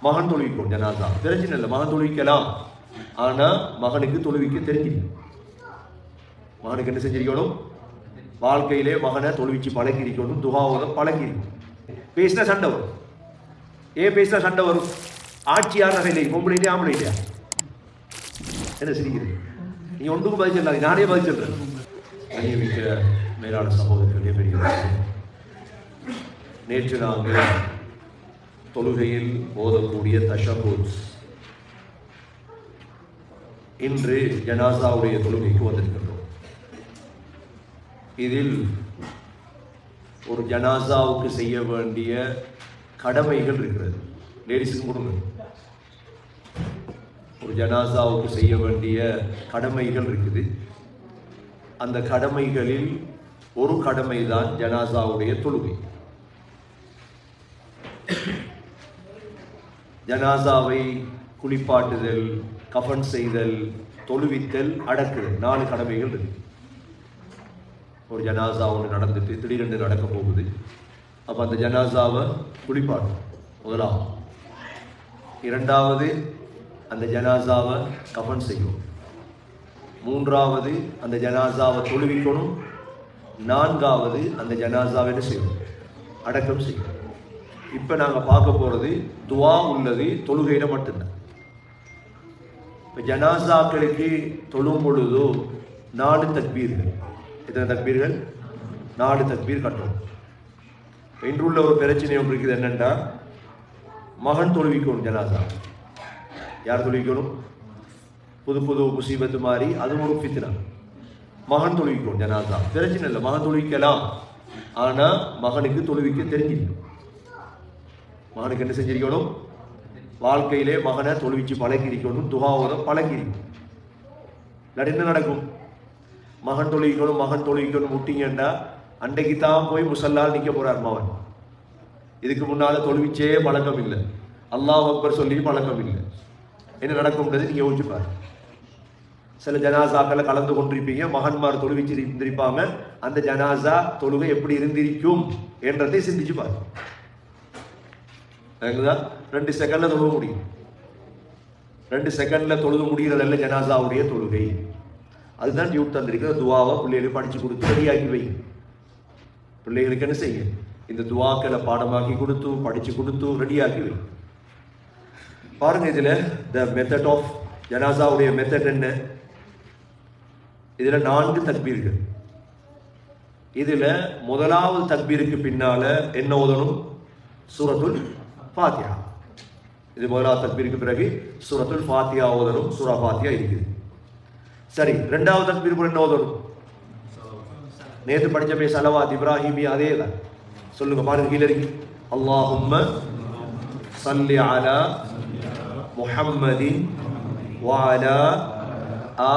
மகன் தொழுவிக்கும் ஜனாசா பிரச்சனை இல்லை, மகன் தொழுவிக்கலாம். ஆனால் மகனுக்கு தொழுவிக்க தெரிஞ்சிருக்கும். மகனுக்கு என்ன செஞ்சிருக்கணும்? வாழ்க்கையிலே மகனை தொழுவிச்சு பழகிருக்கணும், துகாவோட பழகிருக்கும். பேசினா சண்டை வரும். ஏன் பேசினா சண்டை வரும்? ஆட்சி யார் நகையிலே, பொம்பளையிலே ஆம்பளையிலையா? என்ன சிரிக்கிறது? நீ ஒன்றுக்கும் பதில் சொல்லாது, நானே பதில் சொல்றேன். அணியமிக்க மேலான சகோதரர்களே, பெரியவர்களே, நேற்று நாங்கள் தொழுகையில் ஓதக்கூடிய தஷஹுத், இன்று ஜனாசாவுடைய தொழுகைக்கு வந்திருக்கின்றோம். இதில் ஒரு ஜனாசாவுக்கு செய்ய வேண்டிய கடமைகள் இருக்கிறது. லேடிஸுக்கு கொடுங்க. ஒரு ஜனாசாவுக்கு செய்ய வேண்டிய கடமைகள் இருக்குது. அந்த கடமைகளில் ஒரு கடமை தான் ஜனாசாவுடைய தொழுகை. ஜனாசாவை குளிப்பாட்டுதல், கஃபன் செய்தல், தொழுவித்தல், அடக்குதல், 4 கடமைகள் இருக்கு. ஒரு ஜனாசா ஒன்று நடந்துட்டு திடீரென்று நடக்க போகுது. அப்போ அந்த ஜனாசாவை குளிப்பாட்டும் முதலாவது. 2வது அந்த ஜனாசாவை கஃபன் செய்யும். 3வது அந்த ஜனாசாவை தொழுவிக்கணும். 4வது அந்த ஜனாசாவை என்ன செய்யணும்? அடக்கம் செய்யும். இப்போ நாங்கள் பார்க்க போகிறது துவா உள்ளது தொழுகையில் மட்டும்தான். இப்போ ஜனாசாக்களுக்கு தொழும் பொழுதோ 4 தக்பீர்கள். எத்தனை தக்பீர்கள்? 4 தக்பீர் கட்டணும். இன்றுள்ள ஒரு பிரச்சனை ஒன்று இருக்குது. என்னென்னா, மகன் தொழுவிக்கணும் ஜனாசா. யார் தொழுவிக்கணும்? புது புது முசீபத்து மாதிரி அதுவும் ஒரு ஃபித்னா. மகன் தொழுவிக்கணும் ஜனாசா பிரச்சனை இல்லை, மகன் தொழுவிக்கலாம். ஆனால் மகனுக்கு தொழுவிக்க தெரிஞ்சிருக்கும். மகனுக்கு என்ன செஞ்சிருக்கணும்? வாழ்க்கையிலே மகனை தொழுவிச்சு பழகிருக்கணும், துகாவோட பழகிருக்கும். இல்லாட்டி என்ன நடக்கும்? மகன் தொழுவிக்கணும் மகன் தொழுவிக்கணும் விட்டீங்கன்னா அன்றைக்கு தான் போய் முசல்லால் நிற்க போறார் மகன். இதுக்கு முன்னால தொழுவிச்சே பழக்கம் இல்லை, அல்லாஹ் அக்பர் சொல்லி பழக்கம் இல்லை. என்ன நடக்கும்ன்றது நீங்க யோசிச்சுப்பாரு. சில ஜனாசாக்களை கலந்து கொண்டிருப்பீங்க, மகன்மார் தொழுவிச்சு இருந்திருப்பாங்க. அந்த ஜனாசா தொழுகை எப்படி இருந்திருக்கும் என்றதை சிந்திச்சு பாருங்க. 2 செகண்ட்ல தொழுக முடியும். 2 செகண்ட்ல தொழுக முடிகிறதல்ல ஜனாசாவுடைய தொழுகை. அதுதான் டியூட் தந்திருக்கிற துவாவை பிள்ளைகளுக்கு படிச்சு கொடுத்து ரெடியாக்கி வைங்க. பிள்ளைகளுக்கு என்ன செய்ய? இந்த துவாக்களை பாடமாக்கி கொடுத்து படிச்சு கொடுத்து ரெடியாக்கி வை. பாருங்க, இதுல த மெத்தட் ஆஃப் ஜனாசாவுடைய மெத்தட் என்ன? இதுல 4 தக்பீர்கள். இதுல முதலாவது தக்பீருக்கு பின்னால என்ன ஓதணும்? சூரத்துல் ஃபாத்திஹா. இது முதலாவது தக்பீருக்கு பிறகு சூரத்துல் ஃபாத்திஹா ஓதணும். சூரா ஃபாத்திஹா இருக்குது. சரி, 2வது தக்பீருக்கு என்ன ஓதணும்? நேற்று படிச்ச சலவாத் இப்ராஹிமி அதே தான். சொல்லுங்க, பாருங்க, கீழே இருக்கு. அல்லாஹும்ம ஸல்லி அலா முஹம்மதின் வ அலா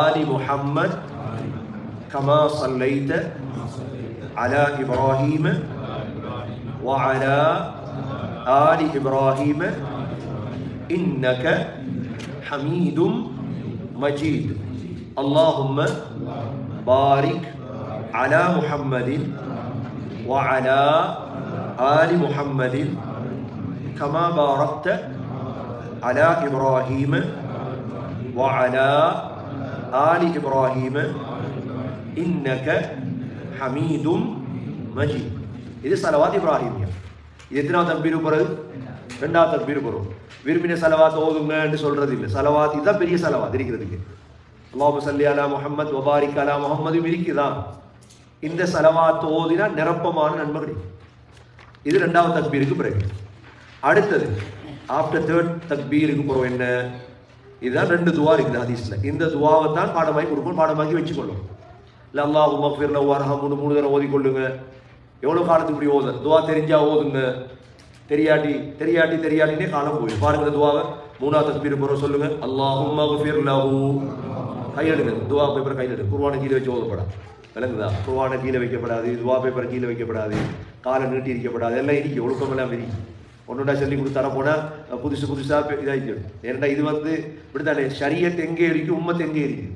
ஆலி முஹம்மத் கமா ஸல்லைத அலா இப்ராஹீம வ அலா ஆலி இப்ராஹீம இன்னக ஹமீதும் மஜீத். அல்லாஹும்ம பாரிக் அலா முஹம்மதின் வ அலா ஆலி முஹம்மதின் கமா பாரக்த அலா இப்ராஹீம வ அலா ஆலி இப்ராஹீம இன்னக ஹமீதும் மஜீத். இது சலவாத் இப்ராஹிமியா. இது எத்தனாவது தக்பீர் போறது? 2வது தக்பீர் போறோம். விரும்பின சலவாத் ஓதுங்கன்னு சொல்றது இல்லை. சலவாத் இதுதான் பெரிய சலவாத் இருக்கிறதுக்கு. அல்லாஹும்ம ஸல்லி அலா முஹம்மத் வ பாரிக் அலா முஹம்மதும் இருக்குதான். இந்த சலவாத் ஓதினா நிரப்பமான நன்மை கிடைக்கும். இது 2வது தக்பீருக்கு பிறகு. அடுத்தது ஆஃப்டர் 3rd தக்பீருக்கு போறோம். என்ன? இதுதான் 2 துவா இருக்குது ஹதீஸ்ல. இந்த துவாவை தான் பாடமாக்கி கொடுப்போம், பாடமாக்கி வச்சுக்கொள்ளும். இல்லை அல்லாஹும்ம ஃபிர் லஹு வர்ஹம்ஹு 3 தடவை ஓதிக்கொள்ளுங்க. எவ்வளோ காலத்துக்கு இப்படி ஓத? துவா தெரிஞ்சா ஓதுங்க, தெரியாட்டினே காலம் போயிடும். பாருங்க, இந்த துவாவை 3வது தக்பீர் போறோம். சொல்லுங்க, அல்லாஹும்ம ஃபிர் லஹு. கையெடுங்க, துவா பேப்பர் கையில் எடுங்க. குர்ஆனை கீழே வச்சு ஓதப்படாது. விளங்குதா? குர்ஆனை கீழே வைக்கப்படாது, துவா பேப்பர் கீழே வைக்கப்படாது, காலை நீட்டி இருக்கப்படாது. எல்லாம் இருக்கு, ஒழுக்கமெல்லாம் இருக்கு. ஒன்றுடா சொல்லி கொடுத்தார போனால் புதுசாக இதாகிடும். ஏன்னா இது இப்படித்தானே, ஷரியத் எங்கே இருக்குது, உம்மத் எங்கே இருக்குது,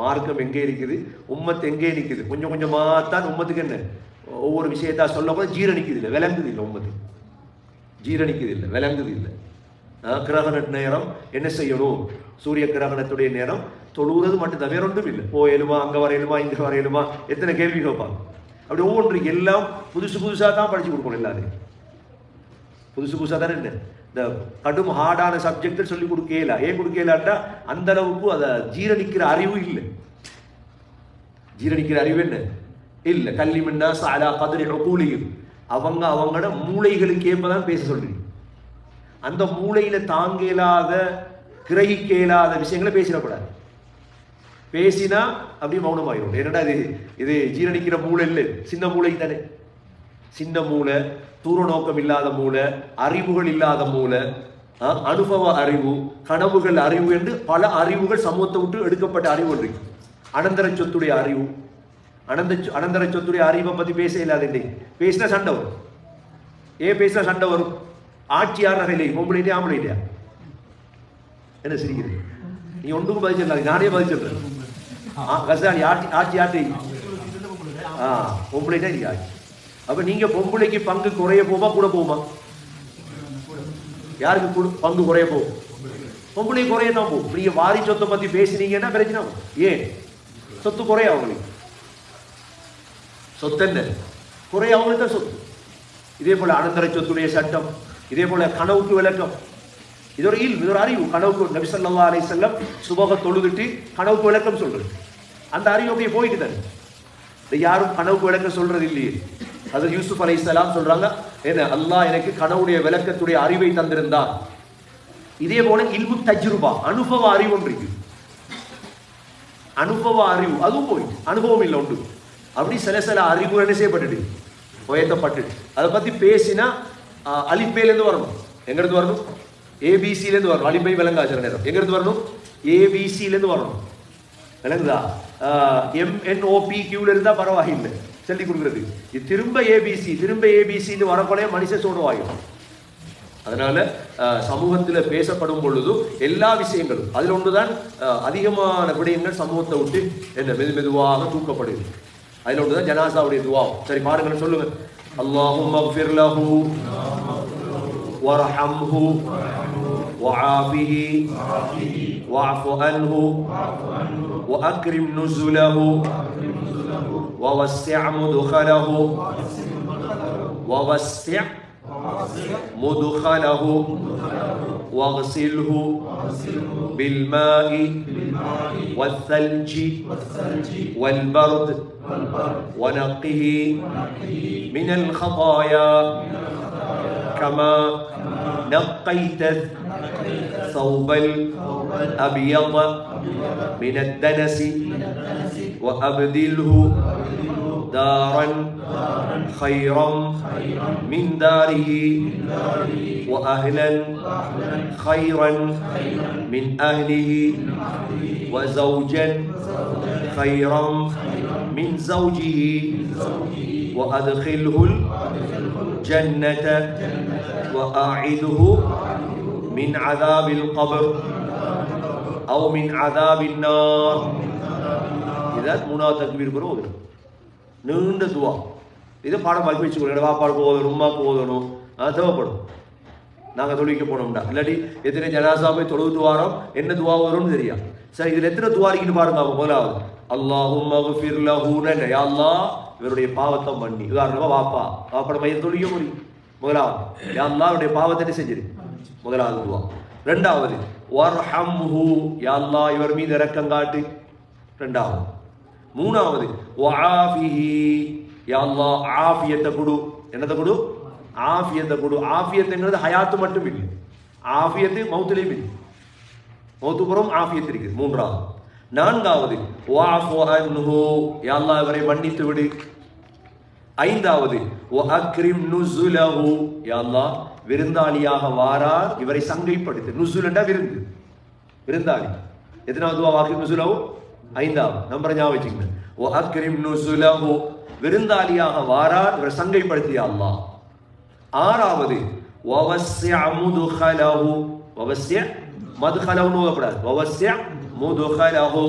மார்க்கம் எங்கே இருக்குது, உம்மத் எங்கே நிற்குது. கொஞ்சம் கொஞ்சமாக தான் உம்மத்துக்கு என்ன ஒவ்வொரு விஷயத்தா சொல்ல போது ஜீரணிக்குது இல்லை, விளங்குது இல்லை. உம்மத்து ஜீரணிக்குது இல்லை, விளங்குது இல்லை. கிரகண நேரம் என்ன செய்யணும், சூரிய கிரகணத்துடைய நேரம் தொழுகிறது மட்டும்தான், வேற ஒன்றும் இல்லை. போயலுமா, அங்கே வரையலுமா, இங்கே வரையலுமா, எத்தனை கேள்வி கேட்பாங்க. அப்படி ஒவ்வொன்றுக்கு எல்லாம் புதுசு புதுசாக தான் படிச்சு கொடுக்கணும். எல்லாரும் புதுசு புதுசாக தானே. என்ன இந்த கடும் ஹார்டான சப்ஜெக்ட் சொல்லி கொடுக்கல. ஏன் கொடுக்கலாட்டா அந்த அளவுக்கு அதை ஜீரணிக்கிற அறிவு இல்லை. ஜீரணிக்கிற அறிவு என்ன இல்லை. கல்வி மின்னா சாலா கதிரி கூலியும் அவங்க அவங்களோட மூளைகளுக்கு ஏற்பதான் பேச சொல்றீங்க. அந்த மூளையில தாங்க இயலாத கிரகிக்க இயலாத விஷயங்களை பேசிடக்கூடாது. பேசினா அப்படி மௌனமாயிரும். என்னடா இது ஜீரணிக்கிற மூளை இல்லை, சின்ன மூளை தானே. சின்ன மூளை, தூர நோக்கம் இல்லாத மூளை, அறிவுகள் இல்லாத மூளை, அனுபவ அறிவு, கனவுகள் அறிவு என்று பல அறிவுகள் சமூகத்தை விட்டு எடுக்கப்பட்ட அறிவுகள் இருக்கு. அனந்தர சொத்துடைய அறிவு, அனந்தர சொத்துடைய அறிவை பத்தி பேச இல்லாத பேசினா சண்டை வரும். ஏன் பேசினா சண்டை வரும்? ஆட்சி யார் நகையிலே, பொம்பளை இல்லையா ஆம்பளை இல்லையா? என்ன சிரிக்கிறது? நீ ஒன்றுக்கும் பதிச்சிடலாம், நானே பதிச்சிடுறேன். ஆட்சி ஆட்சி பொம்பளை தான் இருக்கு ஆட்சி. அப்ப நீங்க பொம்பளைக்கு பங்கு குறைய போமா கூட போகுமா? யாருக்கு பங்கு குறைய போகும்? பொம்பளை குறைய தான் போகும். நீங்க வாரி சொத்தை பத்தி பேசினீங்கன்னா பிரச்சனை. ஏன் சொத்து குறைய? அவங்களுக்கு சொத்து என்ன குறைய? அவங்களுக்கு தான் சொத்து. இதே போல அனந்தர சொத்துடைய சட்டம், இதே போல கனவுக்கு விளக்கம். இது ஒரு இது ஒரு அறிவு. கனவுக்கு நபி ஸல்லல்லாஹு அலைஹி வஸல்லம் சுபஹ தொழுதுட்டு கனவுக்கு விளக்கம் சொல்றது. அந்த அறிவு அப்படியே போயிட்டு தானே. யாரும் கனவுக்கு விளக்கம் சொல்றது இல்லையே. அது யூசுப் அலைஹிஸ்ஸலாம் சொல்றாங்க, என்ன அல்லாஹ் எனக்கு கனவுடைய விளக்கத்துடைய அறிவை தந்திருந்தார். இதே போல இல்மு தஜ்ருபா, அனுபவ அறிவு ஒன்று இருக்கு. அனுபவ அறிவு அதுவும் போயிட்டு, அனுபவம் இல்லை உண்டு. அப்படி சில அறிவு என்ன செய்யப்பட்டுட்டு உயர்த்தப்பட்டு அதை பத்தி பேசினா அலிப்பையிலேருந்து வரணும். எங்கிருந்து வரணும்? ஏபிசிலேருந்து வரணும். அலிப்பை விளங்காச்சிற நேரம் எங்கிருந்து வரணும்? ஏபிசிலேருந்து வரணும். விளங்குதா? MNOPQல இருந்தா பரவாயில்லை சொல்லி கொடுக்குறது. இது திரும்ப ஏபிசி வரக்குறைய மனுஷன் சோடுவாயும். அதனால சமூகத்தில் பேசப்படும் பொழுது எல்லா விஷயங்களும் அதில் ஒன்றுதான் அதிகமான விடயங்கள் சமூகத்தை விட்டு என்ன மெதுவாக தூக்கப்படுது. அதில் ஒன்றுதான் ஜனாசாவுடைய துவா. சரி பாருங்கள், சொல்லுங்க. அல்லாஹும்ம ஃபிர் லஹு வர்ஹம்ஹு வஆஃபிஹி வஅஃபு அன்ஹு வஅக்ரிம் நுஸுலஹு ووسع مدخله واغسله بالماء والثلج والبرد ونقه من الخطايا كما نقيت ثوب الأبيض من الدنس وأبدله دارا خيرا من داره وأهلا خيرا من أهله وزوجا خيرا من زوجه وأدخله الجنة وأعذه من عذاب القبر أو من عذاب النار. إذا منا تكبير برود நீண்ட துவா. இதை பாடம் படிச்சு வச்சுக்கணும். வாப்பாவுக்கு ஓதணும், உமாவுக்கு ஓதணும், தேவைப்படும். நாங்கள் தொழுவிக்க போனோம்டா, இல்லாட்டி எத்தனை ஜனாசா போய் தொழுது வாரம் என்ன துவா வரும்னு தெரியா. சரி, இதில் எத்தனை துவா இருக்குன்னு பாருங்க. முதலாவது அல்லாஹும்ம ஃபிர் லஹூன, யா அல்லாஹ் இவருடைய பாவத்தை மன்னி. உதாரணமா வாப்பாட மையம் தொழுக முடியும். முதலாவது யா அல்லாஹ் இவருடைய பாவத்தை செஞ்சிரு, முதலாவது துவா. ரெண்டாவது வர்ஹம்ஹு, யா அல்லாஹ் இவர் மீது இரக்கம் காட்டு, ரெண்டாவது. மூணாவது வஆஃபிஹி, யா அல்லாஹ் ஆஃபியத்தை கொடு. என்னத்தை கொடு? ஆஃபியத்தை கொடு. ஆஃபியத்துங்கிறது ஹயாத்து மட்டும் இல்லை, ஆஃபியத்து மௌத்துலையும் இல்லை. மௌத்துப்புறம் ஆஃபியத்து இருக்குது. மூன்றாவது. நான்காவது வஅஃபு அன்ஹு, யா அல்லாஹ் இவரை மன்னித்து விடு. ஐந்தாவது வஅக்ரிம் நுஸுலஹு, யா அல்லாஹ் விருந்தாளியாக வாரார் இவரை சங்கைப்படுத்து. நுஸுல்னா விருந்து, விருந்தாளி. எத்தனாவது வஅக்ரிம் நுஸுலஹு? ஐந்தாவது. நம்பரை ஞாபகம் வச்சுக்கங்க. வஅக்ரிம் நுஸுலஹு, விருந்தாளியாக வாரார் இவரை சங்கைப்படுத்தியா அல்லாஹ். ஆறாவது வவஸ்ஸிஅ முதுகலஹு, வவஸ்ஸிஅ மதுகலஹுன்னு ஓதக்கூடாது, வவஸ்ஸிஅ முதுகலஹு,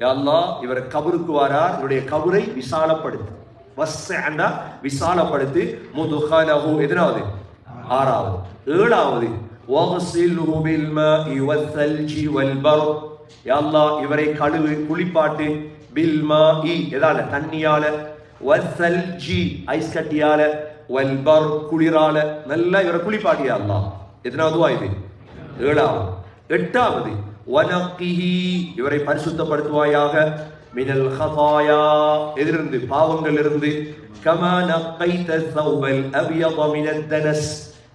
யா அல்லாஹ் இவர் கபருக்கு வாரார் இவருடைய கபரை விசாலப்படுத்து. வஸ்ஸஅனா விசாலப்படுத்து. முதுகலஹு எத்தனாவது? ஆறாவது. ஏழாவது وَاغْسِلْهُ بِالْمَاءِ وَالثَّلْجِ وَالْبَرْدِ யா அல்லாஹ் இவரை கழுவு குளிப்பாட்டு பில்மாஇ எதால தண்ணியால வல்சல்ஜி ஐஸ் கட்டியால வல்பர் குளிரால நல்லா இவரை குளிப்பாட்டு யா அல்லாஹ். எத்தனாவது துஆ இது? 7வது. 8வது வனக்கிஹி இவரை பரிசுத்தப்படுத்துவாயாக மினல் ஹதாயா எதிலிருந்து பாவங்களிலிருந்து கமா நக்கைத ஸௌபல் அபியத மினத் தனஸ்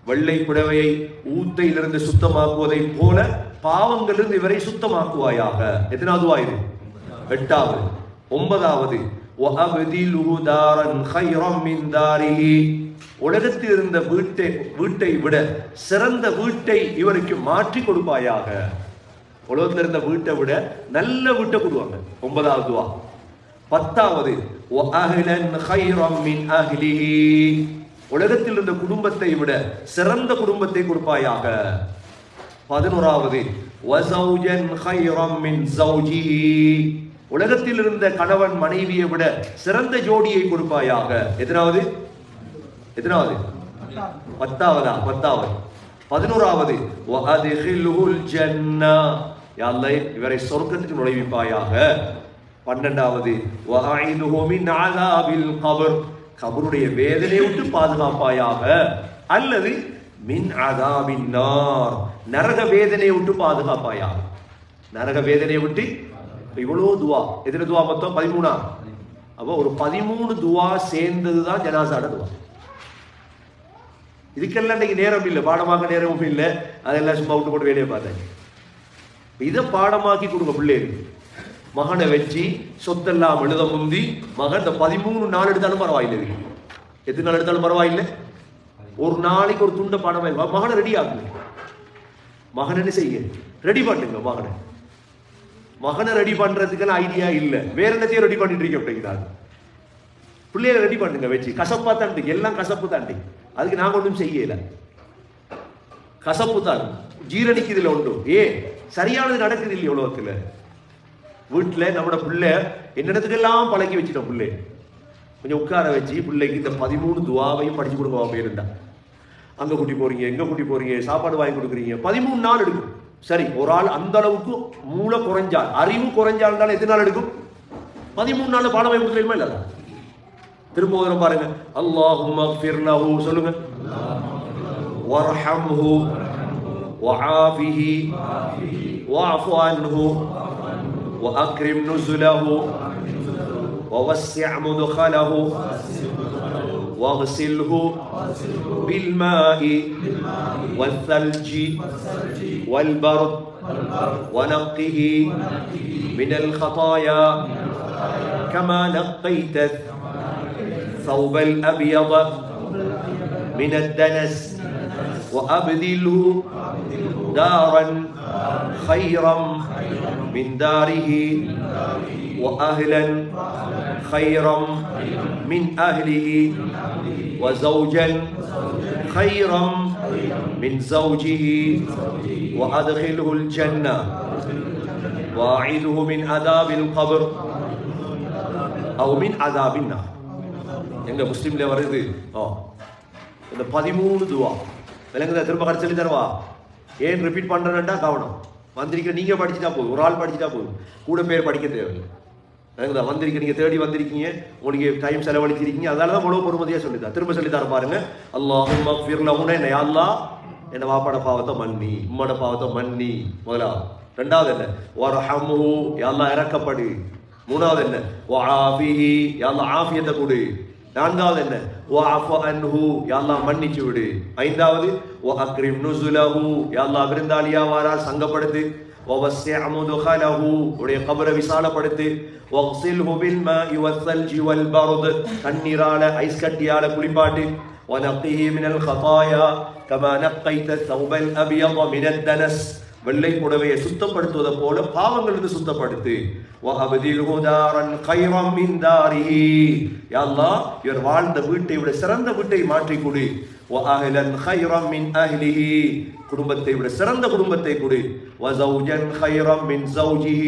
வெள்ளை புடவையை ஊத்தையிலிருந்து சுத்தமாக்குவதை போல பாவங்களிலிருந்து இவரை சுத்தமாக்குவாயாக. எத்தனாவது துஆ இது? 8வது. 9வது வஅப்திலுஹு தாரன் கைரம் மின் தாரிஹி உலகத்தில் இருந்த வீட்டை விட சிறந்த வீட்டை இவருக்கு மாற்றி கொடுப்பாயாக. உலகத்தில் இருந்த வீட்டை விட நல்ல வீட்டை கொடுவாங்க. 9வது துஆ. 10வது வஅஹ்லன் கைரம் மின் அஹ்லிஹி உலகத்தில் இருந்த குடும்பத்தை விட சிறந்த குடும்பத்தை கொடுப்பாயாக. 11வது வஸௌஜன் கைரம் மின் ஸௌஜிஹி உலகத்தில் இருந்த கணவன் மனைவியை விட சிறந்த ஜோடியை கொடுப்பாயாக. எத்தனாவது? 10வது. 10வது. 11வது வஅத்கில்ஹுல் ஜன்னா யா அல்லாஹ் இவரை சொர்க்கத்துக்கு நுழைவிப்பாயாக. 12வது வஅஇதுஹு மின் அஸாபில் கப்ர் கபருடைய வேதனையை விட்டு பாதுகாப்பாயாக. அல்லது மின் அஸாபின் நார் நரக வேதனையை விட்டு பாதுகாப்பாயாக. நரக வேதனையை விட்டு இவ்வளவு துஆ. எத்தனை துஆ மொத்தம்? 13. அப்போ ஒரு 13 துஆ சேர்ந்ததுதான் ஜனாஸாட துஆ. இதுக்கெல்லாம் இன்னைக்கு நேரம் இல்லை, பாடமாக்க நேரமும் இல்லை. அதெல்லாம் சும்மா விட்டு போட்டு வேலையை பார்த்தாங்க. இதை பாடமாக்கி கொடுங்க பிள்ளைகளுக்கு. மகனை வச்சு சொத்தெல்லாம் எழுத முந்தி மகன் இந்த 13 நாள் எடுத்தாலும் பரவாயில்லை. எத்தனை நாள் எடுத்தாலும் பரவாயில்லை. ஒரு நாளைக்கு ஒரு துண்டை பாடமாய் மகனை ரெடி ஆகுங்க. மகன் என்ன செய்ய ரெடி பண்ணுங்க. மகனை ரெடி பண்றதுக்கெல்லாம் ஐடியா இல்லை, வேற என்னத்தையும் ரெடி பண்ணிட்டு இருக்க அப்படிங்கிறாங்க. பிள்ளைகளை ரெடி பண்ணுங்க வச்சு. கசப்பா தாண்டி எல்லாம் கசப்பு தாண்டி, அதுக்கு நாங்க ஒன்றும் செய்யல. கசப்பு தான் ஜீரணிக்குதுல உண்டு. சரியானது நடக்குது இல்லையா உலகத்துல? வீட்டுல நம்மளோட பிள்ளை என்னிடத்துக்கெல்லாம் பழக்கி வச்சுட்டோம். பிள்ளை கொஞ்சம் உட்கார வச்சு பிள்ளைக்கு இந்த 13 துஆவையும் படிச்சு கொடுங்க. பேருண்டா அங்க கூட்டி போறீங்க, எங்க கூட்டி போறீங்க, சாப்பாடு வாங்கி கொடுக்குறீங்க. 13 நாள் எடுக்கும். சரி, ஒரு ஆள் அந்த அளவுக்கு மூளை குறைஞ்சால், அறிவு குறைஞ்சால் எத்தனை நாள் எடுக்கும்? 13 நாள் பாடம் வாங்கி கொடுக்கணுமா இல்ல? திரும்ப ஒரு பாருங்க. அல்லாஹும்ம ஃபிர் லஹு சொல்லுங்க. வர்ஹம்ஹு வஆஃபிஹி வஅஃபு அன்ஹு வஅக்ரிம் நுஸுலஹு வவஸ்ஸிஅ முத்கலஹு வக்ஸில்ஹு பில்மாஇ வஸ்ஸல்ஜி வல்பர்த் வனக்கிஹி மினல் خطايا كما نقيت ثوب الأبيض من الدنس وأبدله دارا خيرا من داره وأهلا خيرا من أهله وزوجا خيرا من زوجه وأدخله الجنة وأعيذه من عذاب القبر أو من عذاب النار. எங்க முஸ்லிம்ல வருது இந்த 13 துஆ விளங்குதா? திரும்ப கரெக்ட் சொல்லி தரவா? ஏன் ரிப்பீட் பண்றேன்னா கவனம். வந்திருக்க நீங்க படிச்சுட்டா போதும், ஒரு ஆள் படிச்சுட்டா போதும், கூட பேர் படிக்க தேவையில்லை. விளங்குதா? வந்திருக்க நீங்க தேடி வந்திருக்கீங்க, உங்களுக்கு டைம் செலவழிச்சிருக்கீங்க, அதனாலதான் இவ்வளவு பொறுமதியா சொல்லித்தா. திரும்ப சொல்லி தர பாருங்க. அல்லாஹும்ம ஃபிர் லஹுனா என்ன? யா அல்லாஹ் என்ன வாப்பாட பாவத்தை மன்னி, உம்மோட பாவத்தை மன்னி. முதலாவது. ரெண்டாவது என்ன? வர்ஹம்ஹு யா அல்லாஹ் இரக்கப்படு. மூணாவது என்ன? வஆஃபிஹி யா அல்லாஹ் ஆஃபியத்தை கொடு. நான்காவது என்ன? வஅஃபு அன்ஹு யா அல்லாஹ் மன்னிச்சு விடு. ஐந்தாவது வஅக்ரிம் நுஸுலஹு யா அல்லாஹ் விருந்தாளியா வாரால் சங்கப்படுத்து. வவஸ்ஸிஅ முத்கலஹு உடைய கபரை விசாலப்படுத்து. வக்ஸில்ஹு பில்மாஇ வஸ்ஸல்ஜி வல்பர்த் தண்ணீரால ஐஸ் கட்டியால குளிப்பாட்டு. வனக்கிஹி மினல் خطايا كما نقيت الثوب الأبيض من الدنس வெள்ளை புடவையை சுத்தப்படுத்துவதை போல பாவங்களிலிருந்து சுத்தப்படுத்து. வஅப்தில்ஹு தாரன் கைரம் மின் தாரிஹி யா அல்லாஹ் இவர் வாழ்ந்த வீட்டை விட சிறந்த வீட்டை மாற்றி கொடு. وأهلا خيرا من أهله குடும்பத்தை விட சிறந்த குடும்பத்தை கொடு وزوجا خيرا من زوجه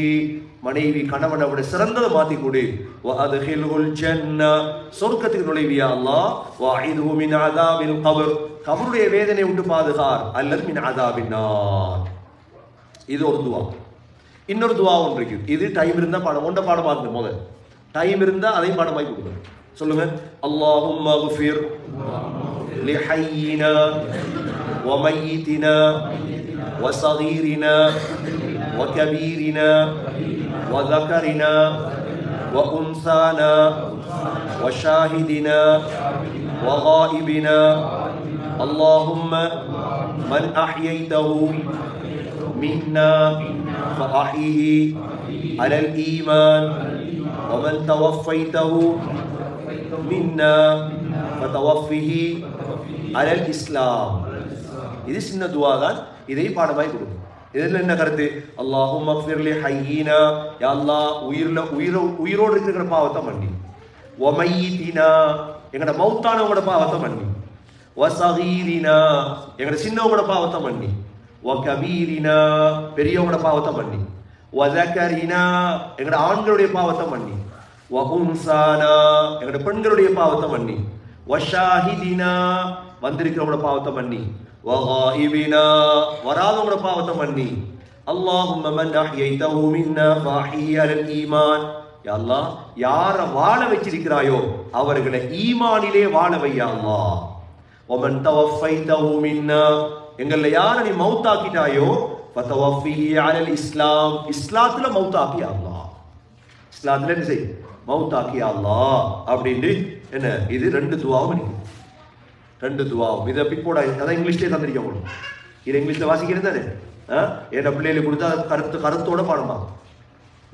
மனைவி கணவனை விட சிறந்ததை மாத்தி கொடு وأدخله الجنة சொர்க்கத்துக்கு நுழைவியா அல்லாஹ் وأعذه من عذاب القبر கபருடைய வேதனை விட்டு பாதுகார் அல்லது மின் அதாபின் நார். இது ஒரு துவா. இன்னொரு துவா ஒன்று இருக்கு. இது டைம் இருந்தா பாடம் ஒன்றை பாடமாக்குங்க. முதல் டைம் இருந்தா அதையும் பாடமாக்கி கொடுங்க. சொல்லுங்க. அல்லாஹும்ம குஃபிர் لحينا وميتنا وصغيرنا وكبيرنا وذكرنا وأنثانا وشاهدنا وغائبنا اللهم من أحييته منا فأحيه على الإيمان ومن توفيته منا فتوفه على الإسلام. இது சின்ன துவா தான். இதை பாடமாய் கொடுக்கும். இதில் என்ன கருத்து? அல்லாஹும்ம ஃபிர் லி ஹய்யினா, யா அல்லாஹ் உயிரோடு இருக்கிற பாவத்தை மன்னி. வமையிதினா, எங்கட மௌத்தானவங்களோட பாவத்தை மன்னி. வசகீரினா, எங்கட சின்னவங்களோட பாவத்தை மன்னி. வகபீரினா, பெரியவங்களோட பாவத்தை மன்னி. வதகரினா, எங்கட ஆண்களுடைய பாவத்தை மன்னி. வஉன்சானா, எங்கட பெண்களுடைய பாவத்தை மன்னி. வஷாஹிதினா, வந்திருக்கிறவங்களோட பாவத்தை மன்னி. வகாயிபினா, வராதவங்களோட பாவத்தை மன்னி. அல்லாஹும்ம மன் அஹ்யைதஹு மின்னா ஃபஅஹ்யி அலல் ஈமான், யா அல்லாஹ் யார வாழ வச்சிருக்கிறாயோ அவர்களை ஈமானிலே வாழ வையா அல்லாஹ். வமன் தவஃபைதஹு மின்னா, எங்கள்ல யார நீ மௌத்தாக்கிட்டாயோ ஃபதவஃபிஹி அலல் இஸ்லாம், இஸ்லாத்துல மௌத்தாக்கி அல்லாஹ். இஸ்லாத்துல என்ன செய்? மௌத்தாக்கி அல்லாஹ் அப்படின்னு என்ன? இது ரெண்டு துவாவும் இருக்கு. ரெண்டு துவாவும் இதை பிற்போட அதான் இங்கிலீஷ்லேயே தந்திருக்கோம். இது இங்கிலீஷ்ல வாசிக்கிறது தானே. என் பிள்ளைகளுக்கு கொடுத்தா கருத்தோட பாடமாகும்.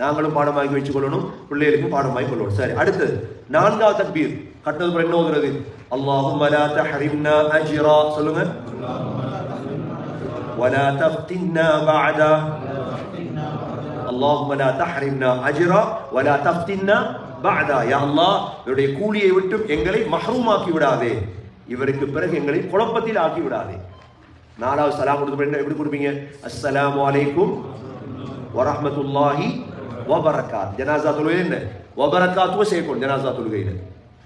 நாங்களும் பாடமாக்கி வச்சு கொள்ளணும், பிள்ளைகளுக்கும் பாடமாக்கி கொள்ளணும். சரி, அடுத்தது நான்காவது தக்பீர் கட்டது என்ன ஓதுறது? அல்லாஹும்ம லா தஹரிம்னா அஜ்ரா, சொல்லுங்க. வலா தஃப்தின்னா பஅதா, அல்லாஹும்ம லா தஹரிம்னா அஜ்ரா வலா தஃப்தின்னா பஅதா, யா அல்லாஹ் இவருடைய கூலியை விட்டு எங்களை மஹ்ரூமாக்கி விடாதே, இவருக்கு பிறகு எங்களை குழப்பத்தில் ஆக்கி விடாதே. நாலாவது சலாம் கொடுத்து எப்படி கொடுப்பீங்க? அஸ்ஸலாமு அலைக்கும் வரஹ்மத்துல்லாஹி வபரகாத். ஜனாசா தொழுகை என்ன? வபரகாத்துவ சேர்க்கணும் ஜனாசா தொழுகையில.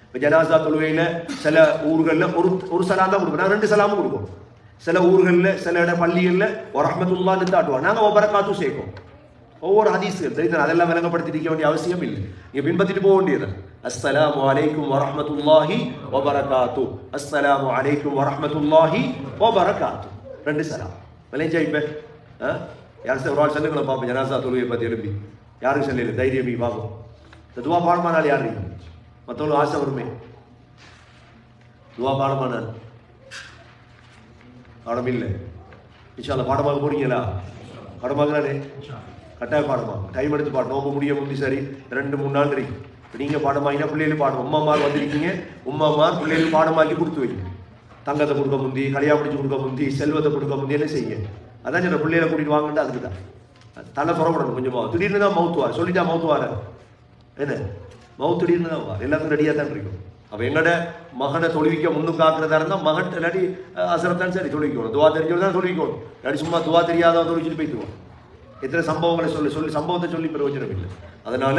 இப்போ ஜனாசா தொழுகையில சில ஊர்களில் ஒரு சலாம் தான் கொடுப்போம், நாங்கள் 2 சலாமும் கொடுப்போம். சில ஊர்களில் சில பள்ளிகளில் வரஹ்மத்துல்லாஹ்னு தாட்டுவோம், நாங்கள் வபரகாத்தும் சேர்க்கோம். ஒவ்வொரு ஹதீஸுகள் தெரியும், அதெல்லாம் விளங்கப்படுத்திக்க வேண்டிய அவசியம் இல்லை, நீங்க பின்பற்றிட்டு போக வேண்டியது. அஸ்ஸலாமு அலைக்கும் வரஹ்மத்துல்லாஹி வபரகாத்து, அஸ்ஸலாமு அலைக்கும் வரஹ்மத்துல்லாஹி வபரகாத்து, 2 சலாம். விளைஞ்சா இப்ப யார் ஒரு ஆள் சொல்லுங்களா பார்ப்போம், ஜனாசா தொழுகையை பற்றி எழுப்பி யாருக்கு சொல்லல, தைரியம் பார்ப்போம். இந்த துவா பாடமானால் யாரு? மற்றவங்களுக்கு ஆசை வருமே, துவா பாடமானால் பாடம் இல்லை. இன்ஷால்லா பாடமாக போறீங்களா? பாடமாகலானே, கட்டாய பாடமா டைம் எடுத்து பாடம். நோக்க முடிய முந்தி சரி 2-3 நாள் இருக்கு. நீங்க பாடமாக்கினா பிள்ளைகளுக்கு பாடம். உம்மாமார் வந்திருக்கீங்க, உம்மாமார் பிள்ளைகளுக்கு பாடமாக்கி கொடுத்து வைங்க. தங்கத்தை கொடுக்க முந்தி, கல்யாணம் முடிச்சு கொடுக்க முந்தி, செல்வத்தை கொடுக்க முந்தி என்ன செய்யுங்க. அதான் சில பிள்ளைகளை கூட்டிட்டு வாங்கிட்டு அதுக்கு தான் தலை புறப்படணும் கொஞ்சமா. திடீர்னு தான் மவுத்துவார், சொல்லிட்டா மவுத்துவார என்ன மவுத் திடீர்னு தான் வார், எல்லாத்துக்கும் ரெடியாக தான் இருக்கும். அப்போ எங்கட மகனை தொழுவிக்க முன்னு காக்குறதா இருந்தால் மகன் இல்லாட்டி அசரத்தான் சரி தொழுவிக்கணும், துவா தெரிஞ்சவங்க தான் தொழுவிக்கணும். இல்லாட்டி சும்மா துவா தெரியாதவன் தொழுவிச்சுட்டு போய்த்துவோம். எத்தனை சம்பவங்களை சொல்லி சம்பவத்தை சொல்லி பிரயோஜனம் இல்லை. அதனால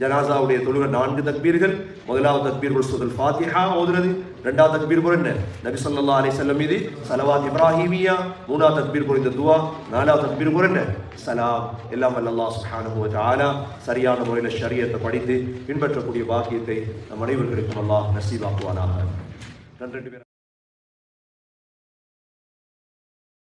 ஜனாசாவுடைய தொழுகை 4 தக்பீர்கள். முதலாவது தக்பீர் சூரத்துல் ஃபாத்திஹா ஓதுறது. 2வது தக்பீர் என்ன? நபி ஸல்லல்லாஹு அலைஹி வஸல்லம் மீது ஸலவாத் இப்ராஹிமியா. 3வது தக்பீர் இந்த துஆ. 4வது தக்பீர் என்ன? சலாம். எல்லாம் வல்ல அல்லாஹ் சுப்ஹானஹு வ தஆலா சரியான முறையில் ஷரியத்தை படித்து பின்பற்றக்கூடிய பாக்கியத்தை நம் அனைவருக்கும் அல்லாஹ் நசீபாக்குவானாக. நன்றி.